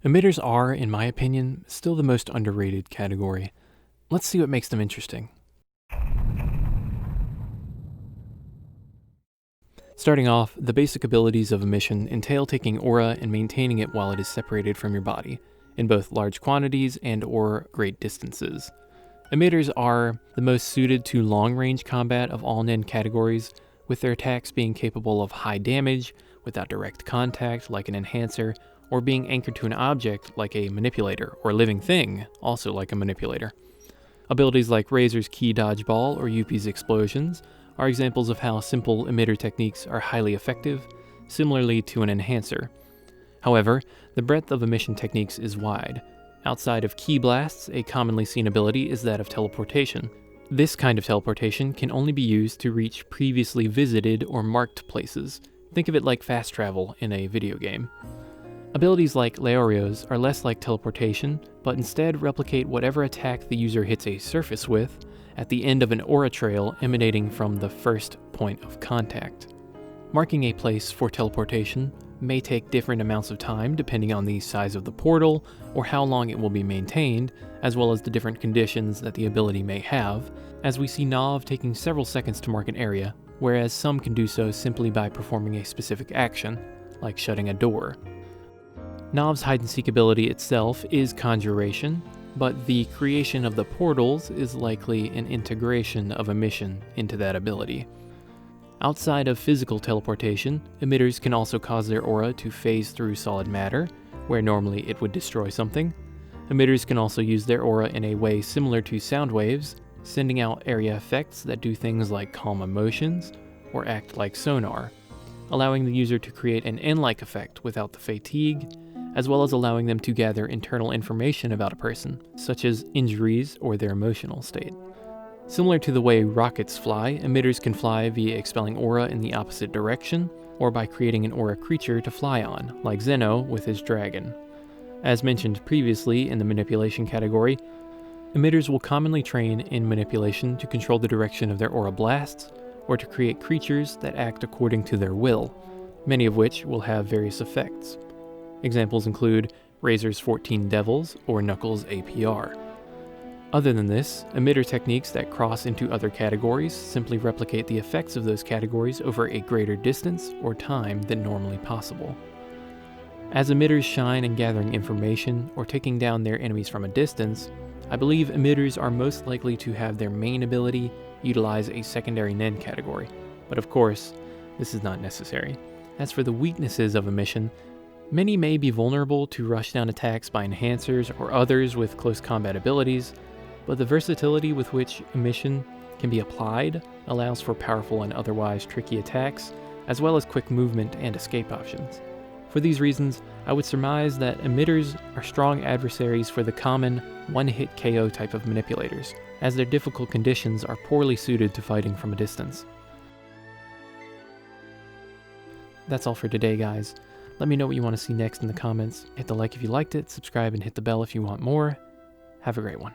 Emitters are, in my opinion, still the most underrated category. Let's see what makes them interesting. Starting off, the basic abilities of emission entail taking aura and maintaining it while it is separated from your body, in both large quantities and/or great distances. Emitters are the most suited to long-range combat of all NEN categories, with their attacks being capable of high damage without direct contact like an enhancer, or being anchored to an object like a manipulator, or living thing, also like a manipulator. Abilities like Razor's Key Dodgeball or Yuppie's Explosions are examples of how simple emitter techniques are highly effective, similarly to an enhancer. However, the breadth of emission techniques is wide. Outside of Key Blasts, a commonly seen ability is that of teleportation. This kind of teleportation can only be used to reach previously visited or marked places. Think of it like fast travel in a video game. Abilities like Leorio's are less like teleportation, but instead replicate whatever attack the user hits a surface with at the end of an aura trail emanating from the first point of contact. Marking a place for teleportation may take different amounts of time depending on the size of the portal or how long it will be maintained, as well as the different conditions that the ability may have, as we see Nav taking several seconds to mark an area, whereas some can do so simply by performing a specific action, like shutting a door. Nav's hide-and-seek ability itself is Conjuration, but the creation of the portals is likely an integration of emission into that ability. Outside of physical teleportation, emitters can also cause their aura to phase through solid matter, where normally it would destroy something. Emitters can also use their aura in a way similar to sound waves, sending out area effects that do things like calm emotions or act like sonar, allowing the user to create an N-like effect without the fatigue, as well as allowing them to gather internal information about a person, such as injuries or their emotional state. Similar to the way rockets fly, emitters can fly via expelling aura in the opposite direction, or by creating an aura creature to fly on, like Zeno with his dragon. As mentioned previously in the manipulation category, emitters will commonly train in manipulation to control the direction of their aura blasts, or to create creatures that act according to their will, many of which will have various effects. Examples include Razor's 14 Devils or Knuckles' APR. Other than this, emitter techniques that cross into other categories simply replicate the effects of those categories over a greater distance or time than normally possible. As emitters shine in gathering information or taking down their enemies from a distance, I believe emitters are most likely to have their main ability utilize a secondary NEN category, but of course, this is not necessary. As for the weaknesses of emission, many may be vulnerable to rushdown attacks by enhancers or others with close combat abilities, but the versatility with which emission can be applied allows for powerful and otherwise tricky attacks, as well as quick movement and escape options. For these reasons, I would surmise that emitters are strong adversaries for the common one-hit KO type of manipulators, as their difficult conditions are poorly suited to fighting from a distance. That's all for today, guys. Let me know what you want to see next in the comments. Hit the like if you liked it, subscribe, and hit the bell if you want more. Have a great one.